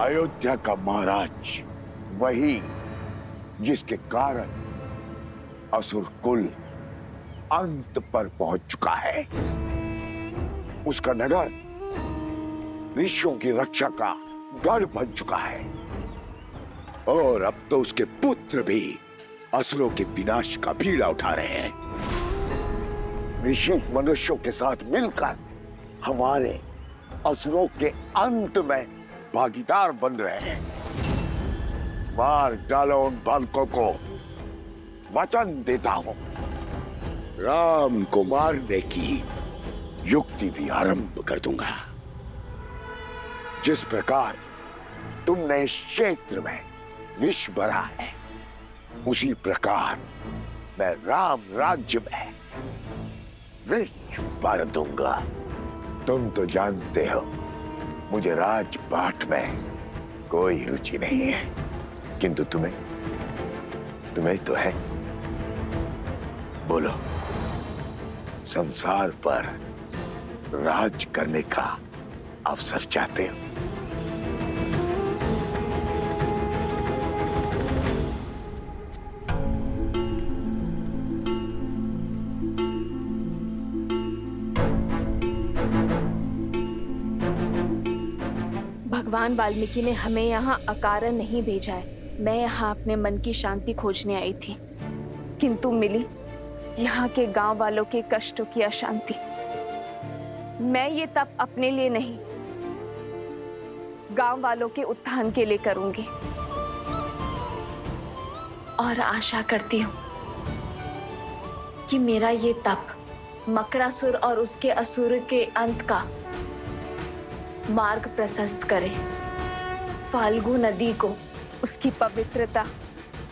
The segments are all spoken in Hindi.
अयोध्या का महाराज वही जिसके कारण असुर कुल अंत पर पहुंच चुका है। उसका नगर ऋषियों की रक्षा का गढ़ बन चुका है और अब तो उसके पुत्र भी असुरों के विनाश का बीड़ा उठा रहे हैं। ऋषि मनुष्यों के साथ मिलकर हमारे असुरों के अंत में भागीदार बन रहे हैं। मार डालो उन बालकों को। वचन देता हूं, राम को मारने की युक्ति भी आरंभ कर दूंगा। जिस प्रकार तुमने इस क्षेत्र में विष भरा है, उसी प्रकार मैं राम राज्य में विष भर दूंगा। तुम तो जानते हो मुझे राजपाट में कोई रुचि नहीं है, किंतु तुम्हें तो है। बोलो, संसार पर राज करने का अवसर चाहते हो? भगवान वाल्मीकि ने हमें यहाँ अकारण नहीं भेजा है। मैं यहाँ अपने मन की शांति खोजने आई थी, किंतु मिली यहाँ के गांव वालों के कष्टों की अशांति। मैं ये तप अपने लिए नहीं, गांव वालों के उत्थान के लिए करूंगी और आशा करती हूँ कि मेरा ये तप मकरासुर और उसके असुर के अंत का मार्ग प्रशस्त करे, फाल्गु नदी को उसकी पवित्रता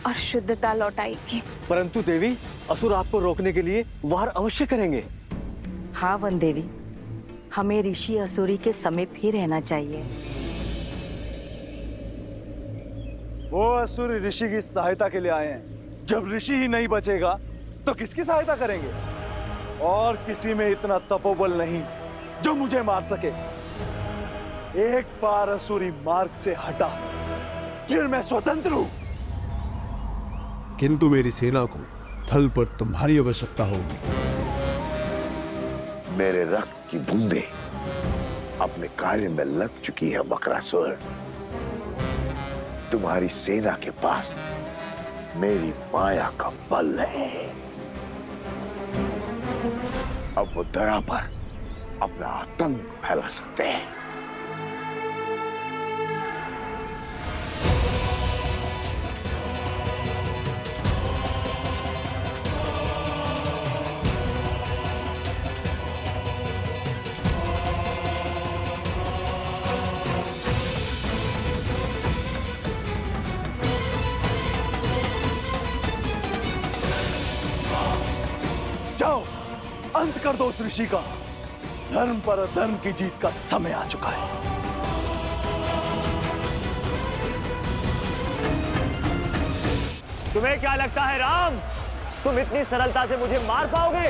और शुद्धता लौटाएगी। परंतु देवी, असुर आपको रोकने के लिए वार अवश्य करेंगे। हाँ वन देवी, हमें ऋषि असुरी के समीप ही रहना चाहिए। वो असुर ऋषि की सहायता के लिए आए हैं। जब ऋषि ही नहीं बचेगा तो किसकी सहायता करेंगे? और किसी में इतना तपोबल नहीं जो मुझे मार सके। एक बार असुरी मार्ग से हटा, फिर मैं स्वतंत्र हूं। किंतु मेरी सेना को थल पर तुम्हारी आवश्यकता होगी। मेरे रक्त की बूंदें अपने कार्य में लग चुकी है मकरासुर। तुम्हारी सेना के पास मेरी माया का बल है। अब वो धरा पर अपना आतंक फैला सकते हैं। जाओ, अंत कर दो उस ऋषि का। धर्म पर अधर्म की जीत का समय आ चुका है। तुम्हें क्या लगता है राम, तुम इतनी सरलता से मुझे मार पाओगे?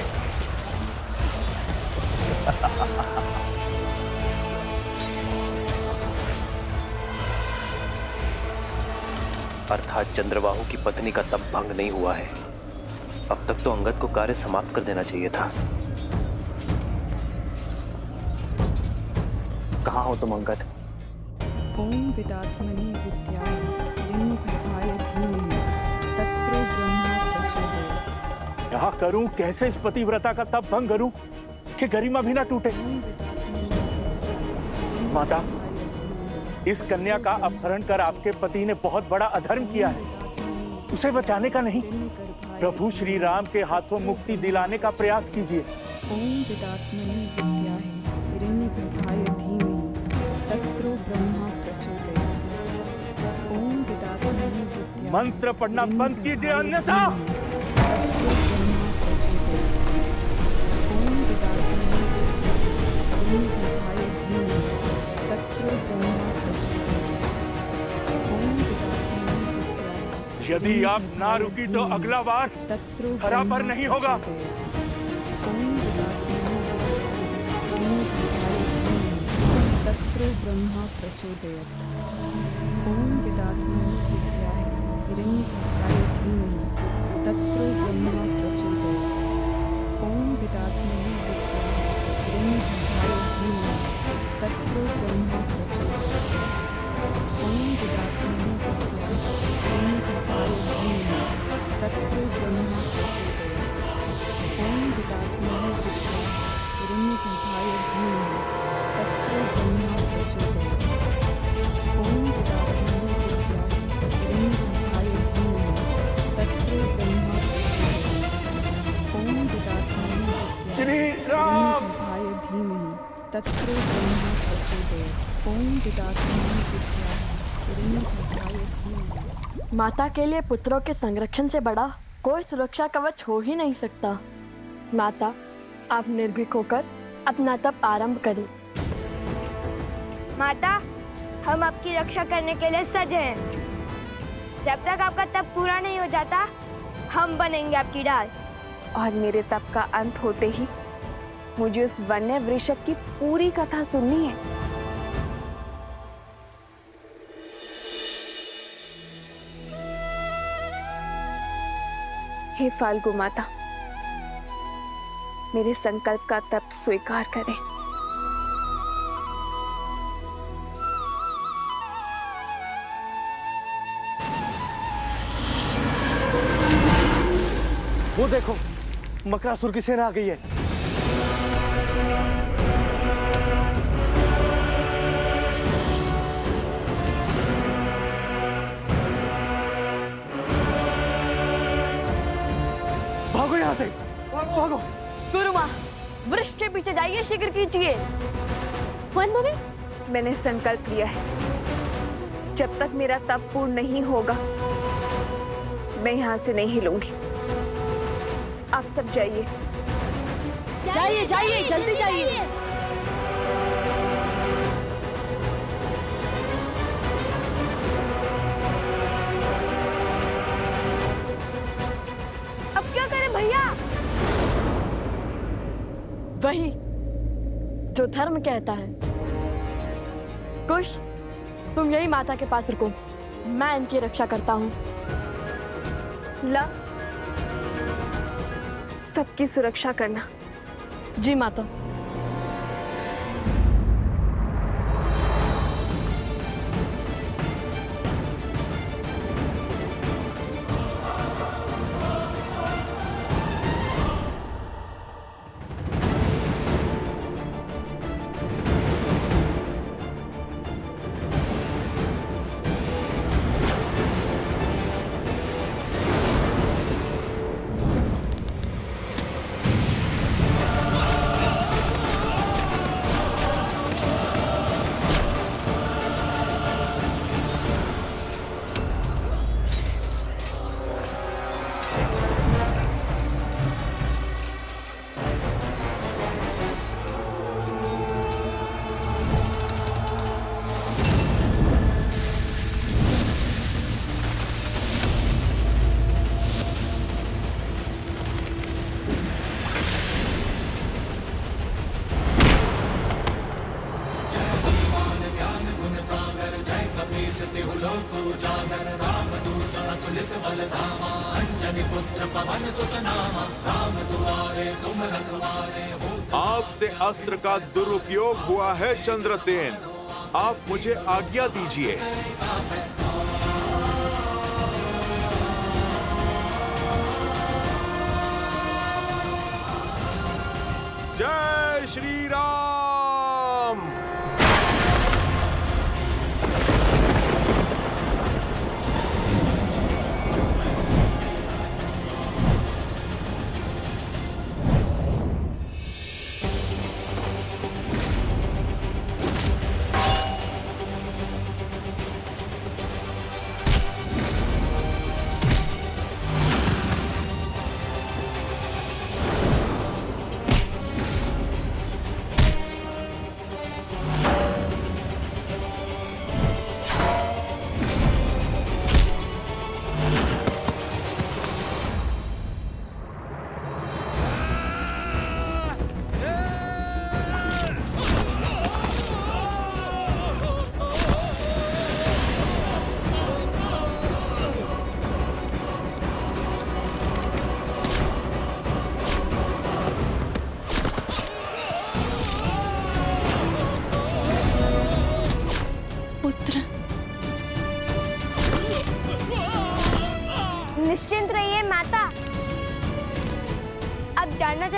अर्थात चंद्रबाहु की पत्नी का तप भंग नहीं हुआ है। अब तक तो अंगद को कार्य समाप्त कर देना चाहिए था। कहाँ हो तुम अंगद? ओम विदात्मनि विद्याय हिरण्यगर्भाय धीमहि तत्रो ब्रह्मा प्रचोदयात्। यहाँ करूं कैसे इस पतिव्रता का तप भंग करूं कि गरिमा भी ना टूटे? माता, इस कन्या का अपहरण कर आपके पति ने बहुत बड़ा अधर्म किया है। उसे बचाने का नहीं, प्रभु श्री राम के हाथों मुक्ति दिलाने का प्रयास कीजिए। ओम विदात्मनि विद्याय हिरण्यगर्भाय धीमहि तत्रो ब्रह्मा प्रचोदयात्। ओम विदात्मनि विद्याय मंत्र पढ़ना बंद कीजिए, अन्यथा ओम विदात्मनि हिरण्यगर्भाय धीमहि तत्रो ब्रह्मा प्रचोदयात्। ओम विदात्मनि विद्याय। यदि आप ना रुकी तो अगला बार धरा पर नहीं होगा। ओम विदात्मनि हिरण्यगर्भाय धीमहि तत्रो ब्रह्मा प्रचोदयात्। ओम वेदात्मनि विद्याय हिरण्यगर्भाय धीमहि तत्रो ब्रह्मा प्रचोदयात्। ओम वेदात्मनि विद्याय हिरण्यगर्भाय धीमहि तत्रो ब्रह्मा प्रचोदयात्। ओम वेदात्मनि विद्याय हिरण्यगर्भाय धीमहि तत्रो ब्रह्मा प्रचोदयात्। ओम वेदात्मनि विद्याय हिरण्यगर्भाय धीमहि तत्रो ब्रह्मा प्रचोदयात्। ओम वेदात्मनि विद्याय हिरण्यगर्भाय धीमहि तत्रो ब्रह्मा प्रचोदयात्। ओम वेदात्मनि विद्याय हिरण्यगर्भाय धीमहि तत्रो ब्रह्मा प्रचोदयात्। ओम वेदात्मनि विद्याय हिरण्यगर्भाय धीमहि। माता के लिए पुत्रों के संरक्षण से बड़ा कोई सुरक्षा कवच हो ही नहीं सकता। माता, आप निर्भीक होकर अपना तप आरंभ करें। माता, हम आपकी रक्षा करने के लिए सज हैं। जब तक आपका तप पूरा नहीं हो जाता, हम बनेंगे आपकी ढाल। और मेरे तप का अंत होते ही मुझे उस वन्य वृषभ की पूरी कथा सुननी है। हे फाल्गु माता, मेरे संकल्प का तप स्वीकार करें। वो देखो, मकरासुर की सेना आ गई है। भागो यहाँ से, भागो भागो। गुरुमा, वृक्ष के पीछे जाइए, शीघ्र कीजिए। वंदनी, मैंने संकल्प लिया है, जब तक मेरा तप पूर्ण नहीं होगा मैं यहाँ से नहीं हिलूंगी। आप सब जाइए। जाइए जाइए, जल्दी जाइए। अब क्या करें भैया? वही जो धर्म कहता है। कुश, तुम यही माता के पास रुको, मैं इनकी रक्षा करता हूँ। ला, सबकी सुरक्षा करना। जी माता। आपसे अस्त्र का दुरुपयोग हुआ है चंद्रसेन, आप मुझे आज्ञा दीजिए। जय श्री राम।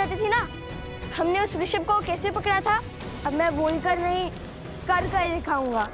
बताती थी ना, हमने उस ऋषभ को कैसे पकड़ा था। अब मैं बोलकर नहीं, कर दिखाऊंगा।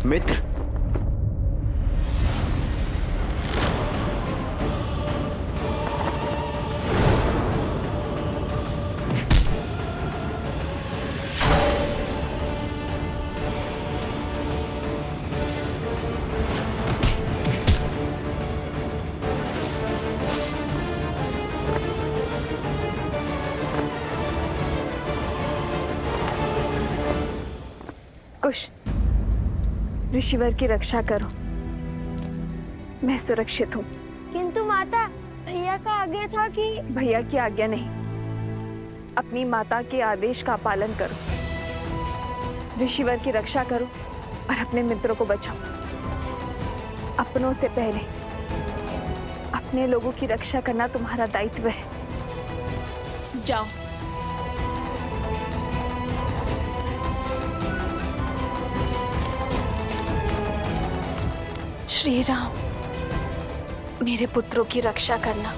मित्र, कुश, ऋषिवर की रक्षा करो, मैं सुरक्षित हूँ। किंतु माता, भैया का आज्ञा था कि। भैया की आज्ञा नहीं, अपनी माता के आदेश का पालन करो। ऋषिवर की रक्षा करो और अपने मित्रों को बचाओ। अपनों से पहले अपने लोगों की रक्षा करना तुम्हारा दायित्व है। जाओ। श्री राम, मेरे पुत्रों की रक्षा करना।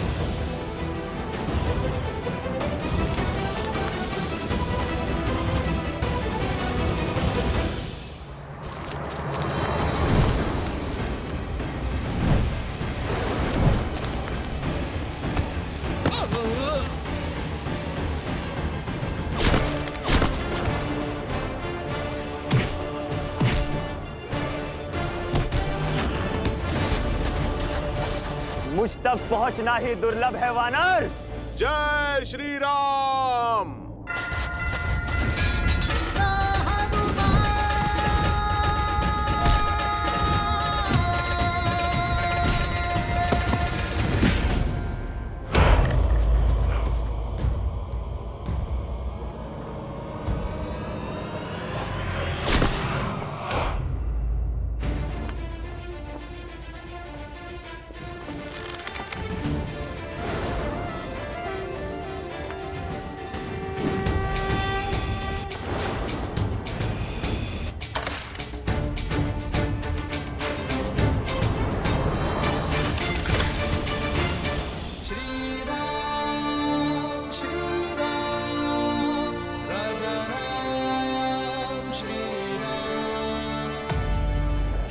मुझ तक पहुंचना ही दुर्लभ है वानर। जय श्री राम।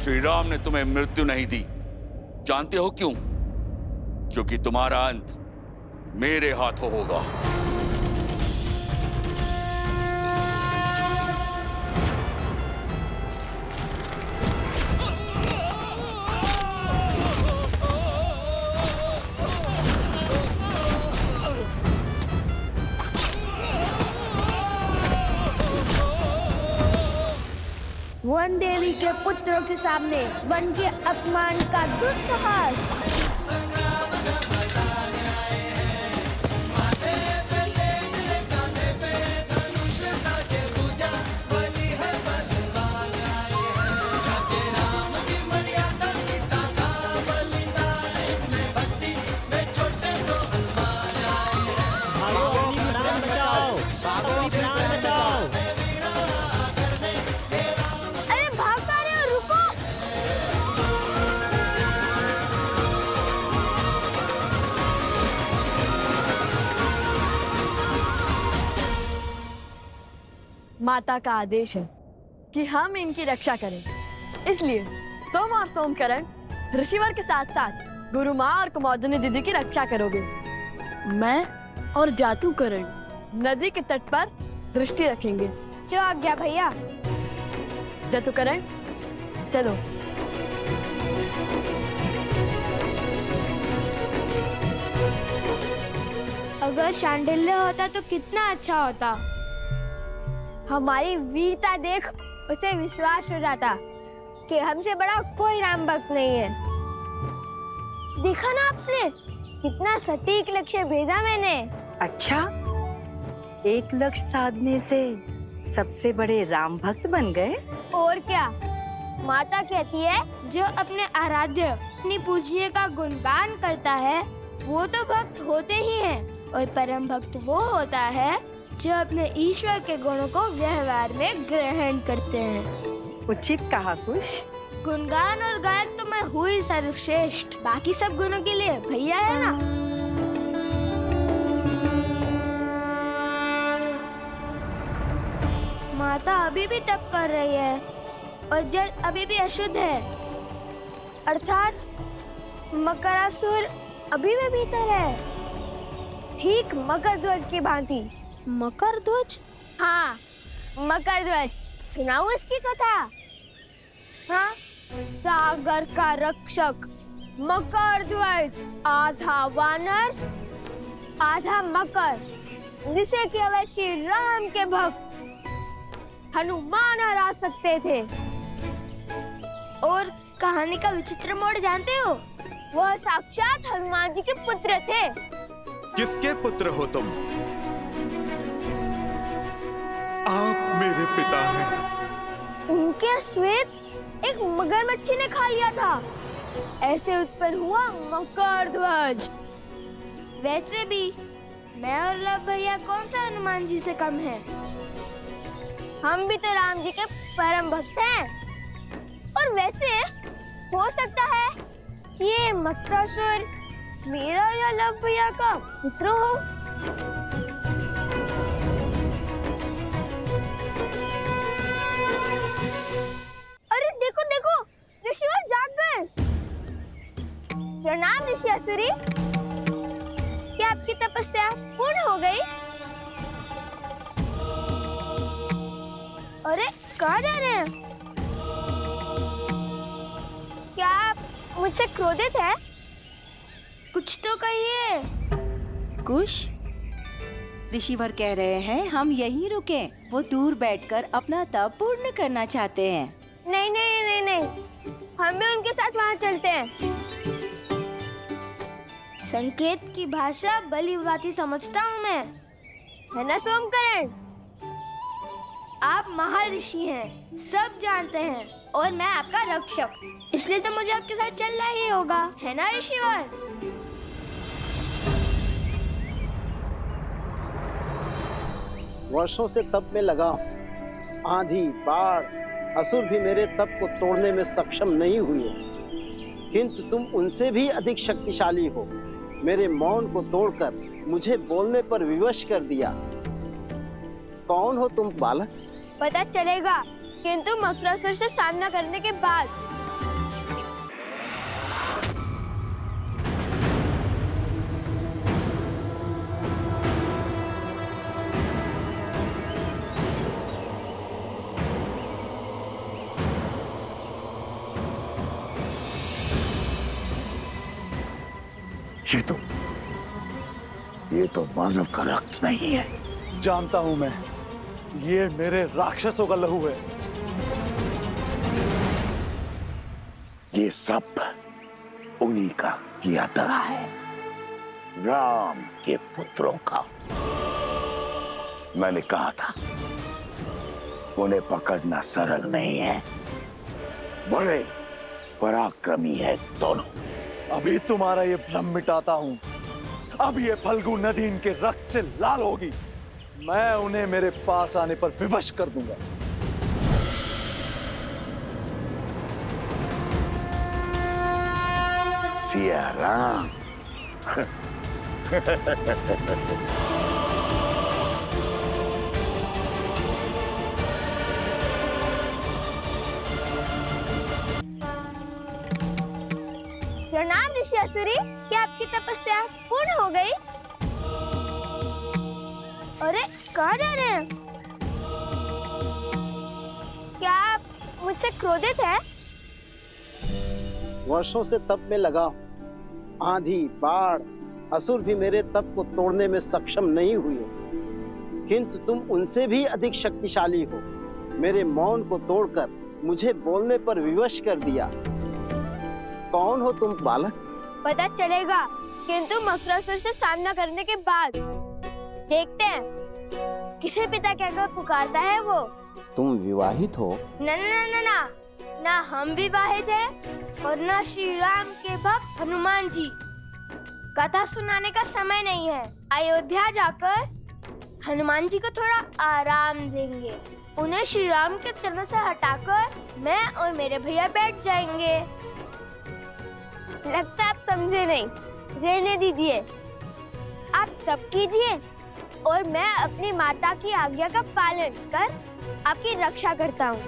श्री राम ने तुम्हें मृत्यु नहीं दी। जानते हो क्यों? क्योंकि तुम्हारा अंत मेरे हाथों होगा। वन देवी के पुत्रों के सामने वन के अपमान का दुस्साहस। माता का आदेश है कि हम इनकी रक्षा करें, इसलिए तुम और सोमकरण ऋषिवर के साथ साथ गुरु माँ और कुमारनी दीदी की रक्षा करोगे। मैं और जादूकरण नदी के तट पर दृष्टि रखेंगे। जो आज्ञा भैया। जादूकरण चलो। अगर शांडिल्य होता तो कितना अच्छा होता। हमारी वीरता देख उसे विश्वास हो जाता कि हमसे बड़ा कोई राम भक्त नहीं है। देखा ना आपने कितना सटीक लक्ष्य भेजा मैंने। अच्छा, एक लक्ष्य साधने से सबसे बड़े राम भक्त बन गए। और क्या, माता कहती है जो अपने आराध्य अपनी पूज्य का गुणगान करता है वो तो भक्त होते ही हैं, और परम भक्त वो होता है जो अपने ईश्वर के गुणों को व्यवहार में ग्रहण करते हैं। उचित कहा कुश। गुणगान और गायक तो मैं हुई सर्वश्रेष्ठ, बाकी सब गुणों के लिए भैया है ना। माता अभी भी तप कर रही है और जल अभी भी अशुद्ध है, अर्थात मकरासुर अभी भी भीतर है, ठीक मकर ध्वज की भांति। मकर ध्वज? हाँ, मकर ध्वज। सुनाऊं इसकी कथा? हाँ, सागर का रक्षक मकर ध्वज, आधा वानर आधा मकर, जिसे केवल श्री राम के भक्त हनुमान हरा सकते थे। और कहानी का विचित्र मोड़ जानते हो? वह साक्षात हनुमान जी के पुत्र थे। किसके पुत्र हो तुम? आप मेरे पिता हैं। उनके श्वेत एक मगरमच्छी ने खा लिया था, ऐसे उत्पन्न हुआ मकर ध्वज। वैसे भी मैं और लव भैया कौन सा हनुमान जी से कम है? हम भी तो राम जी के परम भक्त हैं। और वैसे हो सकता है ये मकरासुर मेरा या लव भैया का पुत्र हो। अरे देखो देखो, ऋषिवर जाग गए। प्रणाम ऋषि असुरी, क्या आपकी तपस्या पूर्ण हो गई? अरे कहाँ जा रहे हैं? क्या आप मुझसे क्रोधित हैं? कुछ तो कहिए। कुश, ऋषिवर कह रहे हैं हम यहीं रुकें। वो दूर बैठकर अपना तप पूर्ण करना चाहते हैं। नहीं नहीं नहीं नहीं, हम भी उनके साथ वहाँ चलते हैं। संकेत की भाषा भली भांति समझता हूँ मैं, है ना सोमकरण? आप महर्षि हैं, सब जानते हैं, और मैं आपका रक्षक, इसलिए तो मुझे आपके साथ चलना ही होगा, है ना ऋषिवर? वर्षों से तप में लगा हूं। आंधी, बाढ़, असुर भी मेरे तप को तोड़ने में सक्षम नहीं हुए, किंतु तुम उनसे भी अधिक शक्तिशाली हो। मेरे मौन को तोड़कर मुझे बोलने पर विवश कर दिया। कौन हो तुम बालक? पता चलेगा, किंतु मकरासुर से सामना करने के बाद। ये तो मानव का रक्त नहीं है। जानता हूं मैं, ये मेरे राक्षसों का लहू है। ये सब उन्हीं का किया धरा है, राम के पुत्रों का। मैंने कहा था उन्हें पकड़ना सरल नहीं है, बड़े पराक्रमी है दोनों। अभी तुम्हारा ये भ्रम मिटाता हूं। अब ये फल्गु नदी इनके रक्त से लाल होगी। मैं उन्हें मेरे पास आने पर विवश कर दूंगा। सिया राम। प्रणाम खुश असुरी कि आपकी तपस्या पूर्ण हो गई। अरे कहाँ जा रहे हैं? क्या आप मुझसे क्रोधित हैं? वर्षों से तप में लगा हूं। आंधी, बाढ़, असुर भी मेरे तप को तोड़ने में सक्षम नहीं हुए, किंतु तुम उनसे भी अधिक शक्तिशाली हो। मेरे मौन को तोड़कर मुझे बोलने पर विवश कर दिया। कौन हो तुम बालक? पता चलेगा, किंतु मकरासुर से सामना करने के बाद देखते हैं किसे पिता कहकर पुकारता है वो। तुम विवाहित हो? ना ना ना ना, ना हम विवाहित हैं और ना श्री राम के भक्त हनुमान जी। कथा सुनाने का समय नहीं है। अयोध्या जाकर हनुमान जी को थोड़ा आराम देंगे। उन्हें श्री राम के चरणों से हटाकर मैं और मेरे भैया बैठ जाएंगे। लगता है आप समझे नहीं, रहने दीजिए। आप तप कीजिए और मैं अपनी माता की आज्ञा का पालन कर आपकी रक्षा करता हूँ।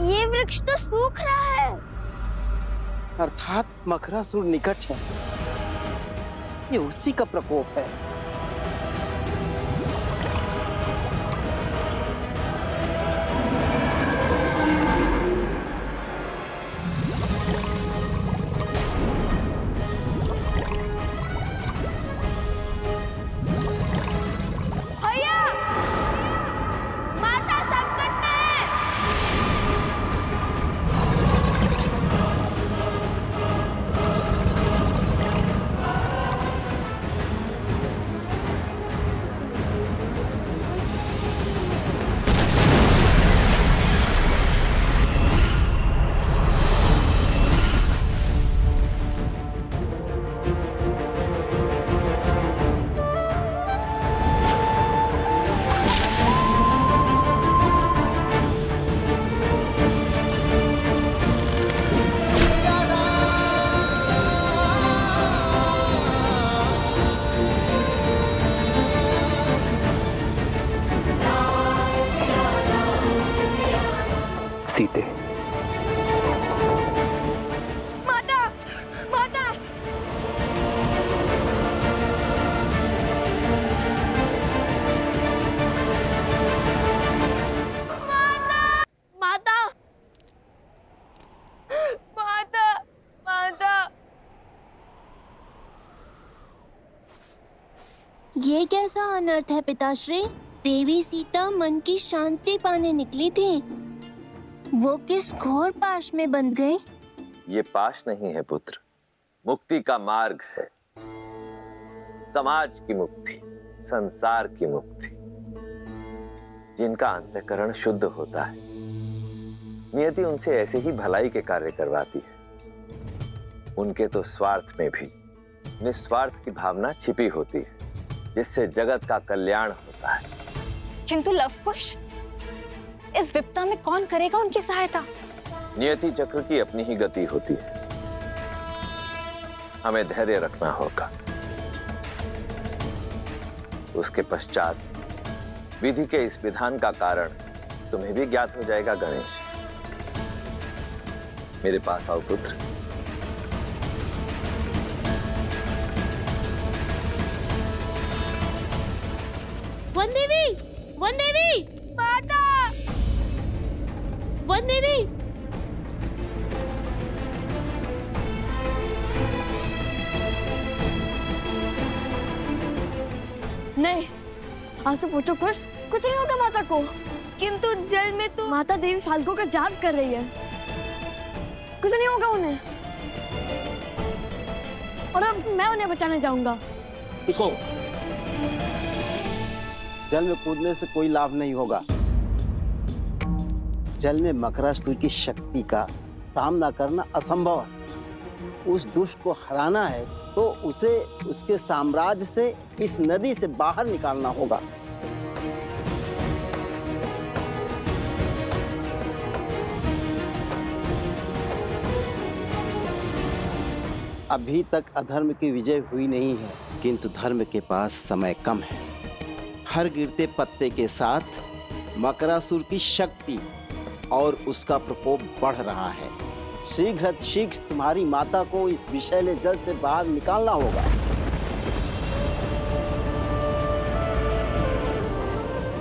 ये वृक्ष तो सूख रहा है। अर्थात मकरासुर निकट है। ये उसी का प्रकोप है। भैया, माता संकट में है। सीते, माता, माता, माता, माता, माता। ये कैसा अनर्थ है पिताश्री? देवी सीता मन की शांति पाने निकली थी, वो किस घोर पाश में बंध गई? ये पाश नहीं है पुत्र, मुक्ति का मार्ग है। समाज की मुक्ति, संसार की मुक्ति। जिनका अंतःकरण शुद्ध होता है, नियति उनसे ऐसे ही भलाई के कार्य करवाती है। उनके तो स्वार्थ में भी निस्वार्थ की भावना छिपी होती है, जिससे जगत का कल्याण होता है। किंतु लवकुश, इस विपदा में कौन करेगा उनकी सहायता? नियति चक्र की अपनी ही गति होती है। हमें धैर्य रखना होगा। उसके पश्चात विधि के इस विधान का कारण तुम्हें भी ज्ञात हो जाएगा। गणेश, मेरे पास आओ पुत्र। वन देवी, वन देवी, माता, वन देवी। नहीं, आज तो पूछो कुछ नहीं होगा माता को। किंतु जल में तो माता देवी फाल्गु का जाप कर रही है, कुछ नहीं होगा उन्हें। और अब मैं उन्हें बचाने जाऊंगा। देखो, जल में कूदने से कोई लाभ नहीं होगा। जल में मकरासुर की शक्ति का सामना करना असंभव है। उस दुष्ट को हराना है तो उसे उसके साम्राज्य से, इस नदी से बाहर निकालना होगा। अभी तक अधर्म की विजय हुई नहीं है, किंतु धर्म के पास समय कम है। हर गिरते पत्ते के साथ मकरासुर की शक्ति और उसका प्रकोप बढ़ रहा है। शीघ्र तुम्हारी माता को इस विषैले जल से बाहर निकालना होगा।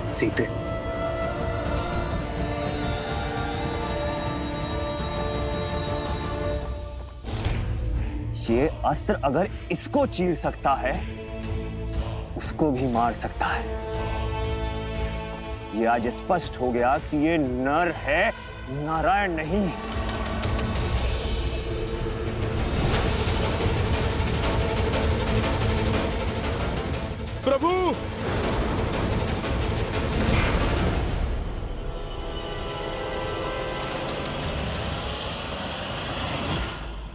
सीते, ये अस्त्र अगर इसको चीर सकता है, उसको भी मार सकता है। ये आज स्पष्ट हो गया कि ये नर है, नारायण नहीं। प्रभु,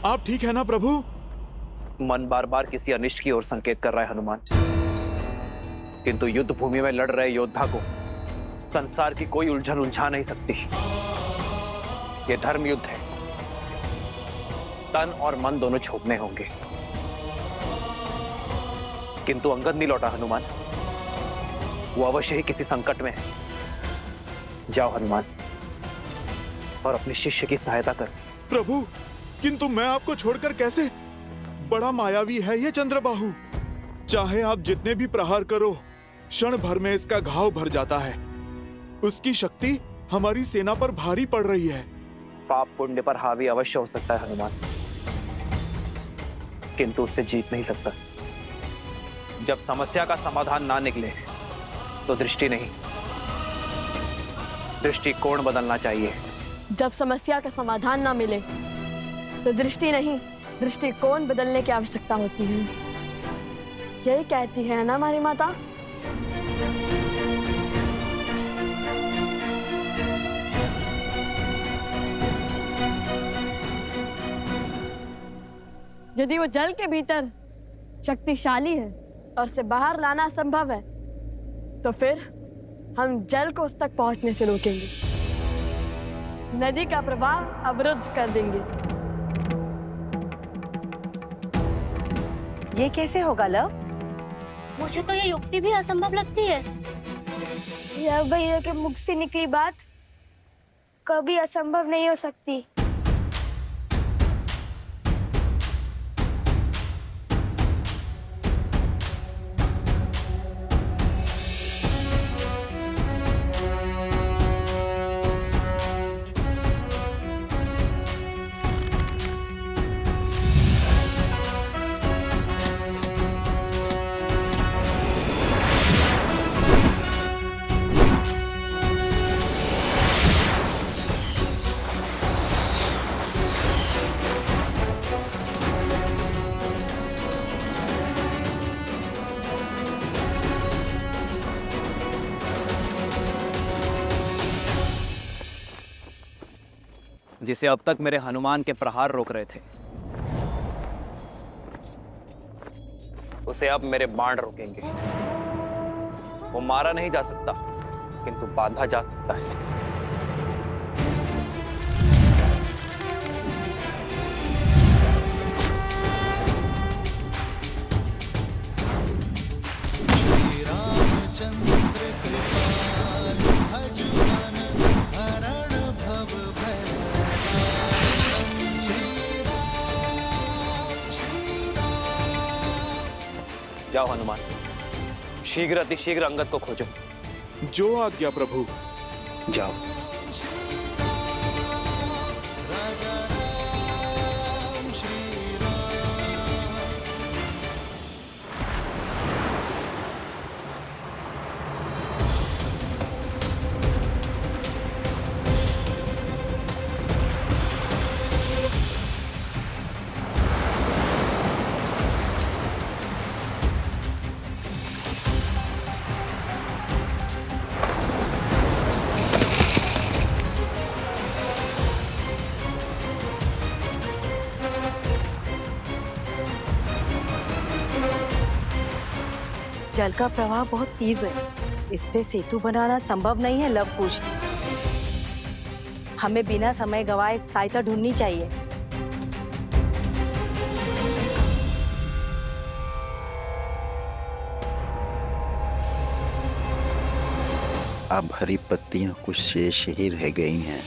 आप ठीक है ना प्रभु? मन बार बार किसी अनिष्ट की ओर संकेत कर रहा है हनुमान, किंतु युद्ध भूमि में लड़ रहे योद्धा को संसार की कोई उलझन उलझा नहीं सकती। ये धर्म युद्ध है, तन और मन दोनों छोड़ने होंगे। किंतु अंगद नहीं लौटा हनुमान, वो अवश्य ही किसी संकट में है। जाओ हनुमान और अपने शिष्य की सहायता कर। प्रभु, किंतु मैं आपको छोड़कर कैसे? बड़ा मायावी है ये चंद्रबाहु। चाहे आप जितने भी प्रहार करो, क्षण भर में इसका घाव भर जाता है। उसकी शक्ति हमारी सेना पर भारी पड़ रही है। पाप पुण्य पर हावी अवश्य हो सकता है हनुमान, किंतु उससे जीत नहीं सकता। जब समस्या का समाधान ना निकले तो दृष्टि नहीं, दृष्टिकोण बदलना चाहिए। जब समस्या का समाधान ना मिले तो दृष्टि नहीं, दृष्टिकोण बदलने की आवश्यकता होती है। यही कहती है ना हमारी माता। यदि वो जल के भीतर शक्तिशाली है और उसे बाहर लाना असंभव है, तो फिर हम जल को उस तक पहुंचने से रोकेंगे, नदी का प्रवाह अवरुद्ध कर देंगे। ये कैसे होगा लव? मुझे तो ये युक्ति भी असंभव लगती है। यह भैया के मुख से निकली बात कभी असंभव नहीं हो सकती। जिसे अब तक मेरे हनुमान के प्रहार रोक रहे थे, उसे अब मेरे बाण रोकेंगे। वो मारा नहीं जा सकता, किंतु बांधा जा सकता है। जाओ हनुमान, शीघ्र अतिशीघ्र अंगद को खोजो। जो आज्ञा प्रभु। जाओ। जल का प्रवाह बहुत तीव्र है, इस पे सेतु बनाना संभव नहीं है लव कुश। हमें बिना समय गवाए सहायता ढूंढनी चाहिए। अब हरी पत्तियां कुछ शेष ही रह गई हैं।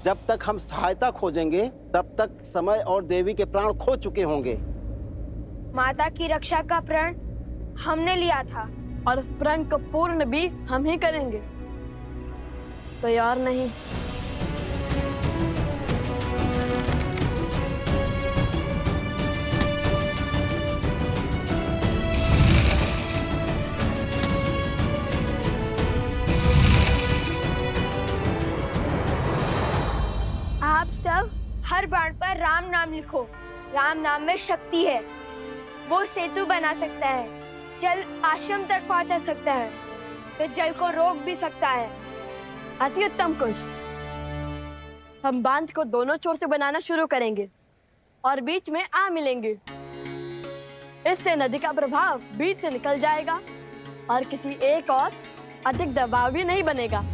जब तक हम सहायता खोजेंगे तब तक समय और देवी के प्राण खो चुके होंगे। माता की रक्षा का प्रण हमने लिया था और उस प्रण को पूर्ण भी हम ही करेंगे, कोई और नहीं। आप सब हर बाण पर राम नाम लिखो। राम नाम में शक्ति है, वो सेतु बना सकता है, जल आश्रम तक पहुंचा सकता है, तो जल को रोक भी सकता है। अति उत्तम कुश। हम बांध को दोनों छोर से बनाना शुरू करेंगे और बीच में आ मिलेंगे। इससे नदी का प्रभाव बीच से निकल जाएगा और किसी एक और अधिक दबाव भी नहीं बनेगा।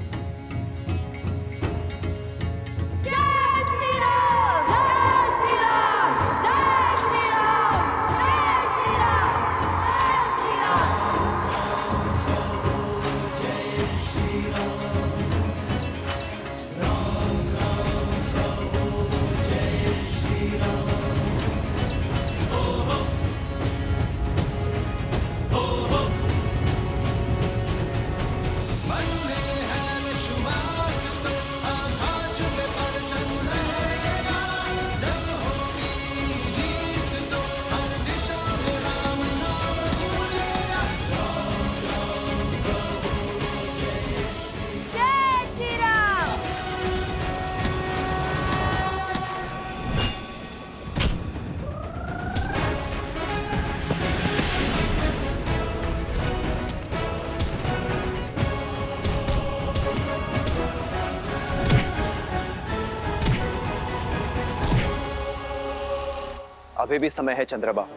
अभी भी समय है चंद्रबाहु,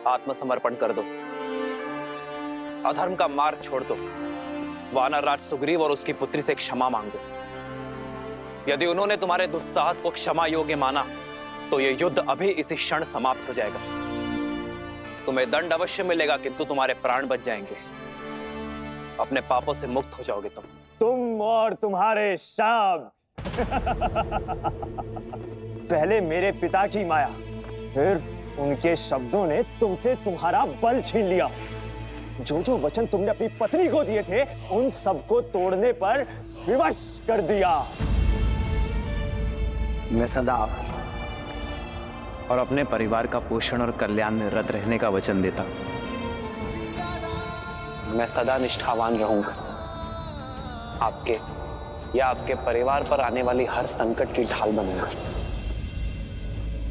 आत्मसमर्पण कर दो, अधर्म का मार्ग छोड़ दो, वानर राज सुग्रीव और उसकी पुत्री से क्षमा मांगो। यदि उन्होंने तुम्हारे दुस्साहस को क्षमा योग्य माना तो ये युद्ध अभी इसी क्षण समाप्त हो जाएगा। तुम्हें दंड अवश्य मिलेगा, किंतु तुम्हारे प्राण बच जाएंगे, अपने पापों से मुक्त हो जाओगे तुम और तुम्हारे शब्द। पहले मेरे पिता की माया, फिर उनके शब्दों ने तुमसे तुम्हारा बल छीन लिया। जो जो वचन तुमने अपनी पत्नी को दिए थे उन सबको तोड़ने पर विवश कर दिया। मैं सदा और अपने परिवार का पोषण और कल्याण में रत रहने का वचन देता हूं। मैं सदा निष्ठावान रहूंगा, आपके या आपके परिवार पर आने वाली हर संकट की ढाल बनूंगा।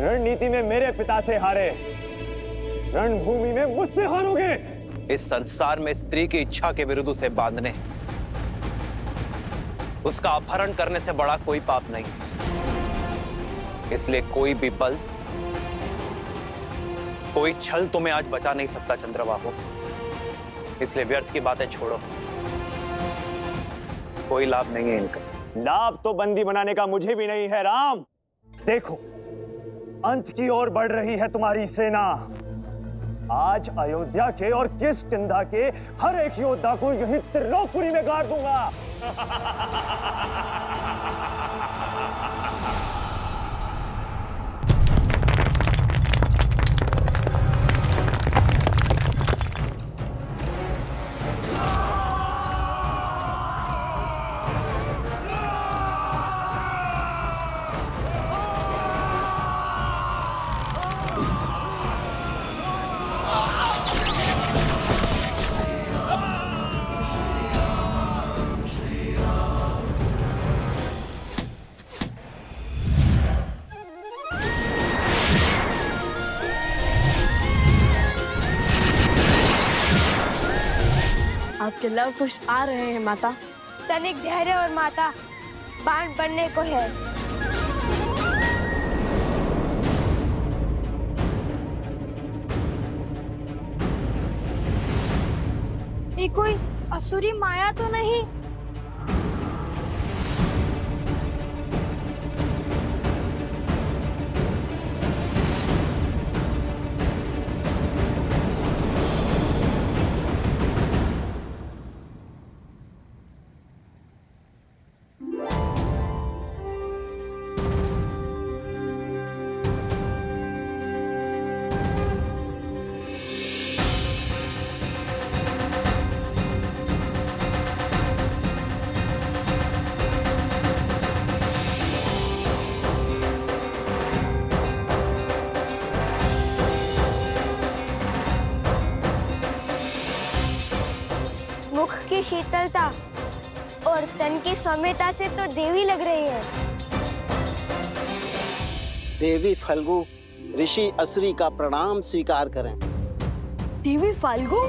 रणनीति में मेरे पिता से हारे, रणभूमि में मुझसे हारोगे। इस संसार में स्त्री की इच्छा के विरुद्ध उसे बांधने, उसका अपहरण करने से बड़ा कोई पाप नहीं। इसलिए कोई भी बल, कोई छल तुम्हें आज बचा नहीं सकता चंद्रबाहु। इसलिए व्यर्थ की बातें छोड़ो, कोई लाभ नहीं है इनका। लाभ तो बंदी बनाने का मुझे भी नहीं है राम। देखो, अंत की ओर बढ़ रही है तुम्हारी सेना। आज अयोध्या के और किष्किंधा के हर एक योद्धा को यही त्रिलोकपुरी में गाड़ दूंगा। आपके लव पुष्प आ रहे हैं माता। तनिक धैर्य और माता, बाण बनने को है। ये कोई असुरी माया तो नहीं? की शीतलता और तन की सौम्यता से तो देवी लग रही है। देवी फल्गु, ऋषि असुरी का प्रणाम स्वीकार करें। देवी फाल्गु?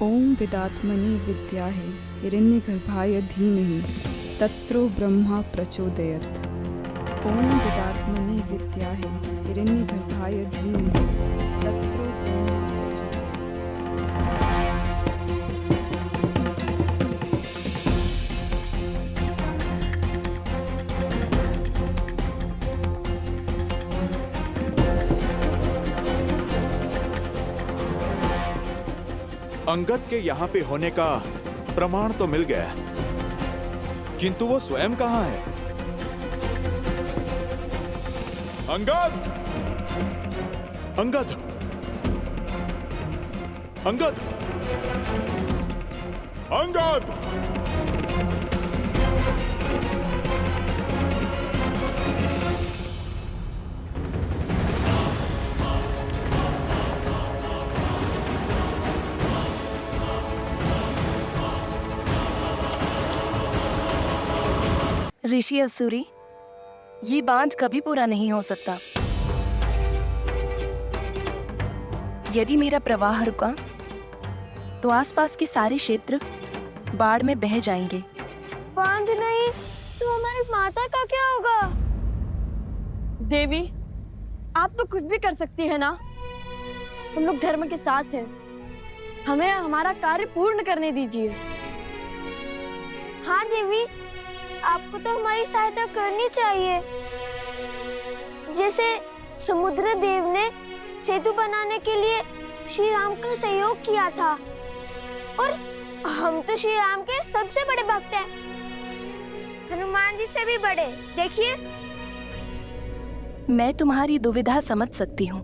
ओम विदात्मने विद्याहे हिरण्यगर्भाय धीमहि तत्रो ब्रह्मा प्रचोदयात्। ओम विदात्मने विद्याहे हिरण्यगर्भाय धीमहि तत्रो ब्रह्मा प्रचोदयात्। अंगद के यहाँ पे होने का प्रमाण तो मिल गया, किंतु वो स्वयं कहाँ है? अंगद! अंगद! अंगद! अंगद! ऋषि असुरी, ये बांध कभी पूरा नहीं हो सकता। यदि मेरा प्रवाह रुका तो आसपास के सारे क्षेत्र बाढ़ में बह जाएंगे। बांध नहीं तो हमारी माता का क्या होगा? देवी, आप तो कुछ भी कर सकती है ना। हम लोग धर्म के साथ हैं, हमें हमारा कार्य पूर्ण करने दीजिए। हाँ देवी, आपको तो हमारी सहायता करनी चाहिए। जैसे समुद्र देव ने सेतु बनाने के लिए श्री राम का सहयोग किया था, और हम तो श्री राम के सबसे बड़े भक्त हैं, हनुमान जी से भी बड़े। देखिए, मैं तुम्हारी दुविधा समझ सकती हूँ।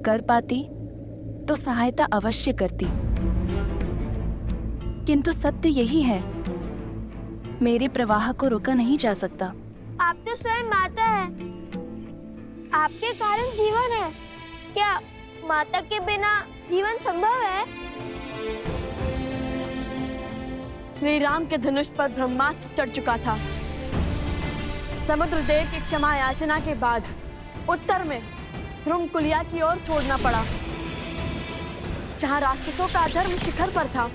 कर पाती तो सहायता अवश्य करती, किंतु सत्य यही है, मेरे प्रवाह को रोका नहीं जा सकता। आप तो स्वयं माता है, आपके कारण जीवन है। क्या माता के बिना जीवन संभव है? श्री राम के धनुष पर ब्रह्मास्त्र चढ़ चुका था। समुद्र देव की क्षमा याचना के बाद उत्तर में ध्रुमकुलिया की ओर छोड़ना पड़ा, जहाँ राक्षसों का अधर्म शिखर पर था।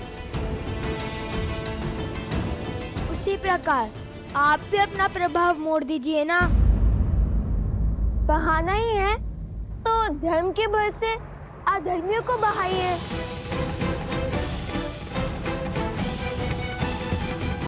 उसी प्रकार आप भी अपना प्रभाव मोड़ दीजिए ना। बहाना ही है तो धर्म के बल से अधर्मियों को बहाइए।